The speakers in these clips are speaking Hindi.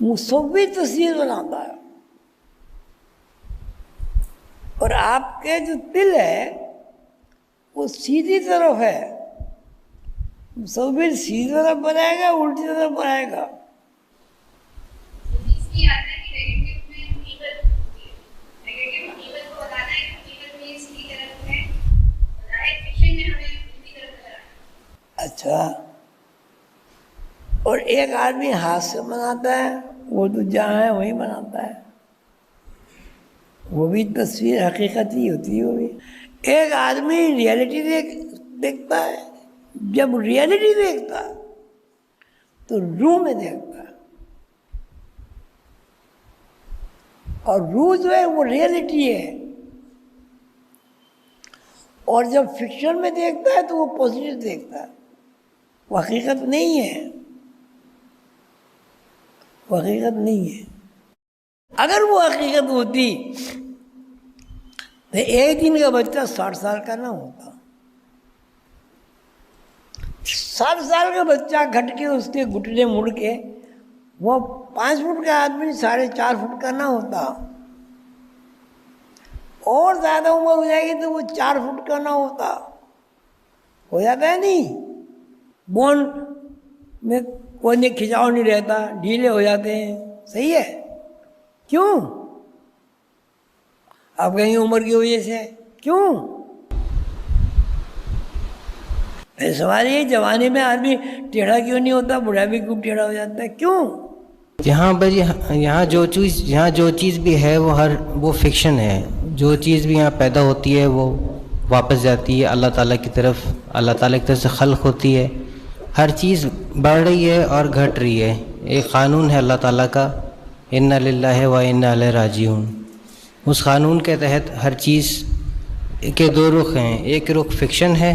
मुसव्वी तस्वीर बनाता है। और आपके जो दिल है वो सीधी तरफ है, मुसव्विर सीधी तरफ बनाएगा, उल्टी तरफ बनाएगा। अच्छा, और एक आदमी हाथ से बनाता है, वो तो जहाँ है वहीं बनाता है, वो भी तस्वीर हकीकत ही होती है। वो भी एक आदमी रियलिटी देखता है, जब रियलिटी देखता है तो रूह में देखता है, और रूह जो है वो रियलिटी है। और जब फिक्शन में देखता है तो वो पॉजिटिव देखता है, वो हकीकत नहीं है, वो हकीकत नहीं है। अगर वो हकीकत होती तो एक दिन का बच्चा 60 साल का ना होता। 60 साल का बच्चा घट के उसके घुटने मुड़ के वो 5 फुट का आदमी 4.5 फुट का ना होता। और ज़्यादा उम्र हो जाएगी तो वो 4 फुट का ना होता। हो जाता है नहीं, बोन में कोई खिंचाव नहीं रहता, ढीले हो जाते हैं, सही है। क्यों? आप कहेंगे उम्र की वजह से, क्यों? सवाल ये, जवानी में आदमी टेढ़ा क्यों नहीं होता, बुढ़ापे क्यों टेढ़ा हो जाता है, क्यों? यहाँ पर यहाँ जो चीज़ भी है वो फिक्शन है। जो चीज़ भी यहाँ पैदा होती है वो वापस जाती है अल्लाह ताला की तरफ, अल्लाह ताला की तरफ से खल्क होती है। हर चीज़ बढ़ रही है और घट रही है। एक क़ानून है अल्लाह ताला का, इन्ना लिल्लाहि व इन्ना इलैहि राजिऊन। उस क़ानून के तहत हर चीज़ के 2 रुख हैं, एक रुख फिक्शन है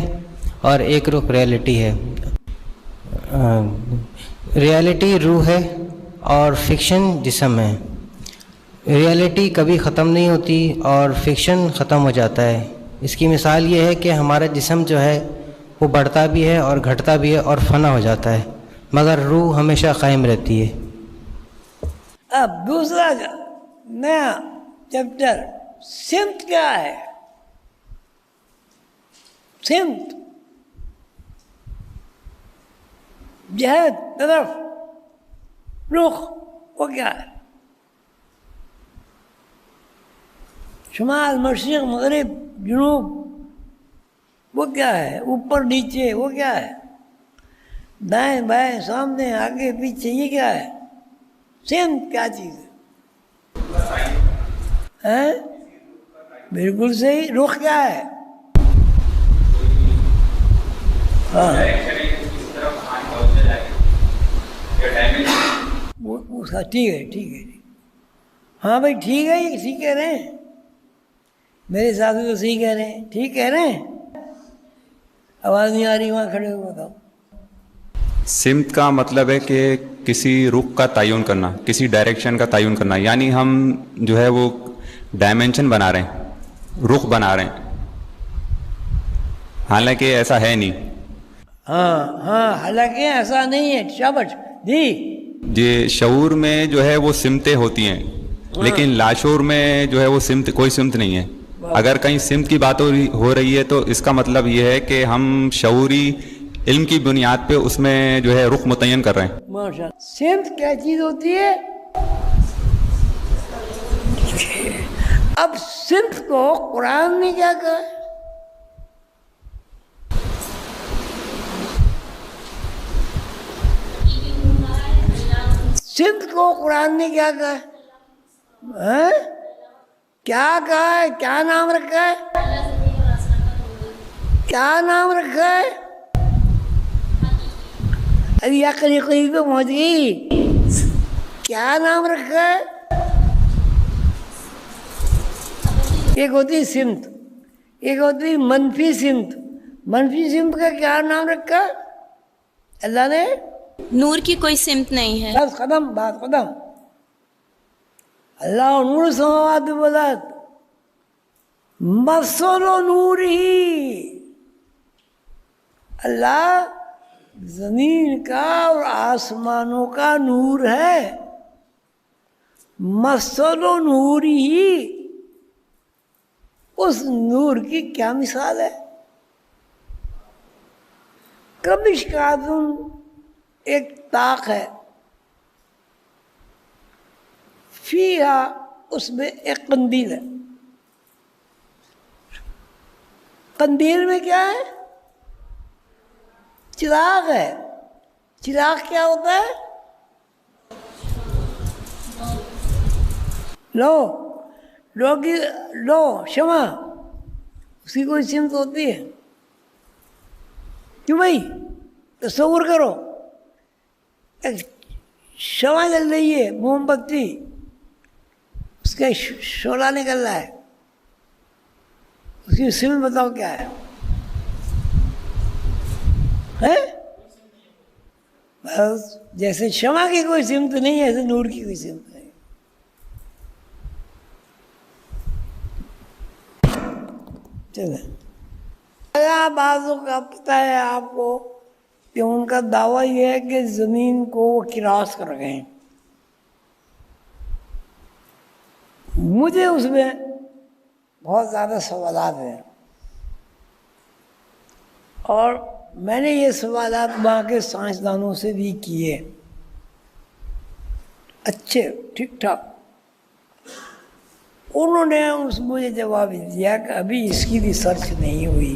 और एक रुख रियलिटी है। रियलिटी रूह है और फिक्शन जिस्म है। रियलिटी कभी ख़त्म नहीं होती और फिक्शन ख़त्म हो जाता है। इसकी मिसाल ये है कि हमारा जिस्म जो है वो बढ़ता भी है और घटता भी है और फना हो जाता है, मगर रूह हमेशा कायम रहती है। अब दूसरा नया चैप्टर, सिमत क्या है? सिमत जहद, तरफ, रुख, वो क्या है? शुमाल, मशरिक़, मगरिब, जुनूब, वो क्या है? ऊपर नीचे, वो क्या है? दाएं बाएं, सामने आगे पीछे, ये क्या है? सिमत क्या चीज़ है? बिल्कुल सही। रुख क्या है? हाँ, उसका ठीक है, ठीक है। हाँ भाई ठीक है, ये ठीक कह रहे हैं, मेरे साथी तो सही कह रहे हैं, ठीक कह रहे हैं। आवाज़ नहीं आ रही, वहाँ खड़े हो बताओ। सिमत का मतलब है कि किसी रुख का तयन करना, किसी डायरेक्शन का तयन करना, यानी हम जो है वो डायमेंशन बना रहे हैं, रुख बना रहे हैं, हालांकि ऐसा है नहीं। हाँ हाँ, हालांकि ऐसा नहीं है। शाबाश जी। ये शऊर में जो है वो सिमतें होती हैं, लेकिन लाशूर में जो है वो सिमत, कोई सिमत नहीं है। अगर कहीं सिमत की बात हो रही है तो इसका मतलब ये है कि हम शऊरी इल्म की बुनियाद पे उसमें जो है रुख मुतय्यन कर रहे हैं। माशाअल्लाह। सिमत क्या चीज़ होती है? अब सिमत को कुरान ने क्या कहा? सिमत को कुरान ने क्या कहा है? क्या कहा है? क्या नाम रखा है? क्या नाम रखा है? अरे या करीब करीब तो पहुंच गई। क्या नाम रखा है? एक होती सिमत, एक होती मनफी सिमत। मनफी सिमत का क्या नाम रखा अल्लाह ने? नूर की कोई सिमत नहीं है। बस खत्म, बात खत्म। अल्लाह नूर समावात वलद मसलो नूर ही, अल्लाह जमीन का और आसमानों का नूर है। मसलो नूर ही, उस नूर की क्या मिसाल है। कमिश्कातुन एक ताक है, फीहा उसमें एक कंदील है। कंदील में क्या है? चिराग है। चिराग क्या होता है? लो क्षमा, उसकी कोई सिमत होती है? क्यों भाई? तस्वीर करो, एक क्षमा जल रही है, मोमबत्ती, उसका शोला निकल रहा है, उसकी सिमत बताओ क्या है? हैं? बस जैसे क्षमा की कोई सिमत नहीं है, ऐसे नूर की कोई सिमत नहीं। चलो, बाज़ों का पता है आपको कि उनका दावा यह है कि ज़मीन को वो किरास कर गए हैं। मुझे उसमें बहुत ज़्यादा सवालात हैं और मैंने ये सवालात वहाँ के साइंसदानों से भी किए, अच्छे ठीक ठाक। उन्होंने मुझे जवाब दिया कि अभी इसकी रिसर्च नहीं हुई।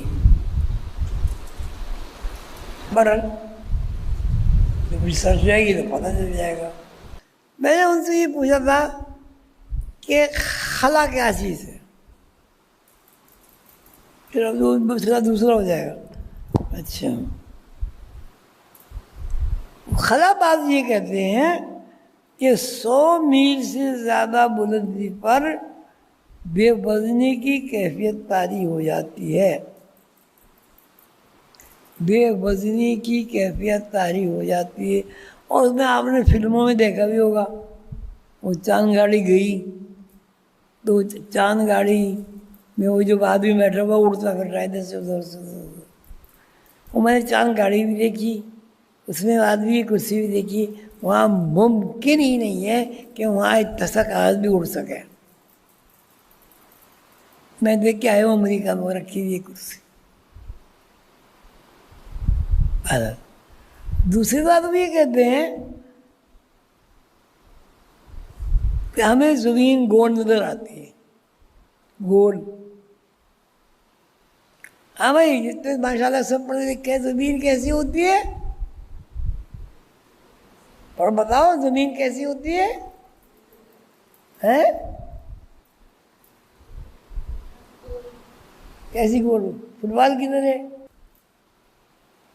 बहरहाल जब रिसर्च जाएगी तो पता चल जाएगा। मैंने उनसे ये पूछा था कि खला क्या चीज़ है, फिर अब दूसरा हो जाएगा। अच्छा, खला बात ये कहते हैं कि 100 मील से ज़्यादा बुलंदी पर बेवज़नी की कैफियत तारी हो जाती है। बेवज़नी की कैफियत तारी हो जाती है। और उसमें आपने फिल्मों में देखा भी होगा, वो चांद गाड़ी गई तो चांद गाड़ी में वो जो आदमी बैठा हुआ उड़ता फिर रहा है इधर से उधर से। वो मैंने चांद गाड़ी भी देखी, उसमें आदमी की कुर्सी भी देखी। वहाँ मुमकिन ही नहीं है कि वहाँ इतना सा कागज भी उड़ सके। मैं देख के आया हूँ अमेरिका में रखी हुई कुर्सी। दूसरी बात भी ये कहते हैं कि हमें ज़मीन गोल नजर आती है, गोल। हाँ भाई, जितने माशाल्लाह सब पढ़े लिखे, ज़मीन कैसी होती है? और बताओ ज़मीन कैसी होती है? हैं? कैसी गोल? फुटबॉल की तरह।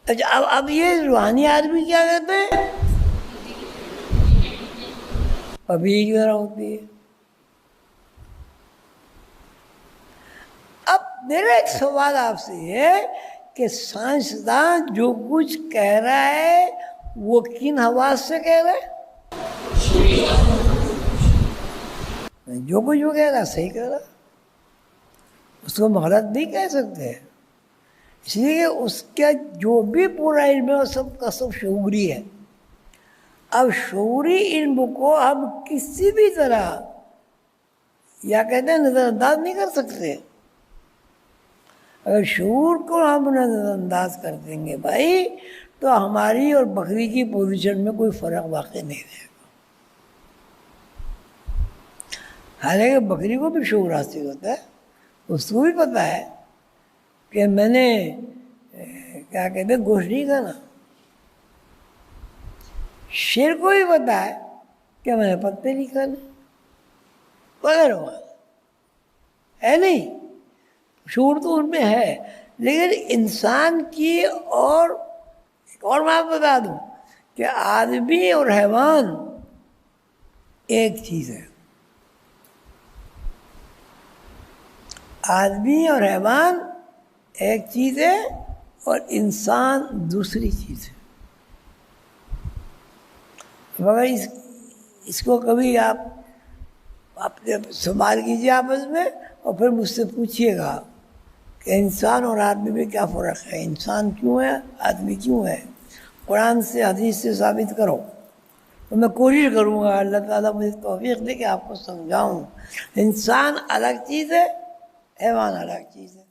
अच्छा, अब ये रूहानी आदमी क्या कहते हैं? पपी की तरह होती है। अब मेरा एक सवाल आपसे है कि साइंसदान जो कुछ कह रहा है वो किन हवास से कह रहा है? जो कुछ वो कह रहा सही कह रहा, उसको हम गलत नहीं कह सकते। इसलिए उसका जो भी पूरा इल्म है वो सबका सब शऊरी है। अब शऊरी इल्म को हम किसी भी तरह या कहते हैं नज़रअंदाज नहीं कर सकते। अगर शऊर को हम नज़रअंदाज कर देंगे भाई तो हमारी और बकरी की पोजीशन में कोई फ़र्क वाक़ई नहीं रहेगा। हालांकि बकरी को भी शऊर हासिल होता है, उसको भी पता है कि मैंने क्या कहते हैं गोश्त नहीं खाना। शेर को भी पता है कि मैंने पत्ते नहीं खाने वगैरह, है नहीं? शऊर तो उनमें है। लेकिन इंसान की और मैं आपको बता दूं कि आदमी और हैवान एक चीज़ है। आदमी और हैवान एक चीज़ है और इंसान दूसरी चीज़ है। मगर इसको कभी आप सवाल कीजिए आपस में और फिर मुझसे पूछिएगा कि इंसान और आदमी में क्या फ़र्क है, इंसान क्यों है, आदमी क्यों है। कुरान से हदीस से साबित करो तो मैं कोशिश करूँगा, अल्लाह ताला मुझे तौफीक दे कि आपको समझाऊँ। इंसान अलग चीज़ है, हैवान अलग चीज़ है।